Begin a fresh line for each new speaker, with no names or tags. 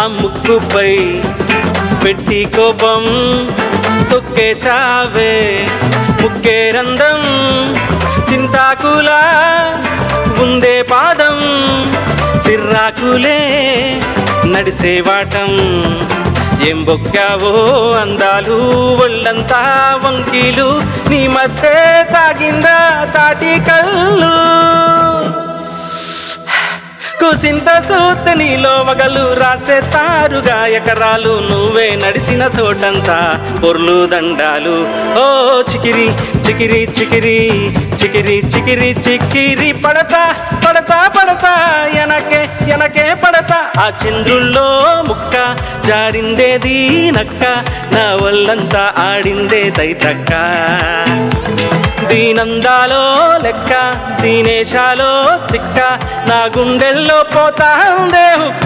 ఆ ముక్కుపై పెట్టి కోపం తొక్కేశావే ముక్కే రందం చింతాకులా ఉందే పాదం సిర్రాకులే నడిసేవాటం ఏం బొక్కావో అందాలు ఒళ్ళంతా వంకీలు నీ మధ్య తాగిందా తాటి కళ్ళు కుసింత సూత నీలో వగలు రాసేతారుగా ఎకరాలు నువ్వే నడిసిన చోటంతా పొర్లు దండాలు ఓ చికిరి చికిరి చికిరి చికిరి చికిరి చికిరి పడతా పడతా పడతా ఎనకే ఎనకే పడతా ఆ చంద్రుల్లో ముక్క జారిందేది నక్క నా ఒళ్ళంతా ఆడిందే తైతక్క దీనందాలో లెక్క దీనేశాలో తిక్క నా గుండెల్లో పోతా ఉందే హుక్క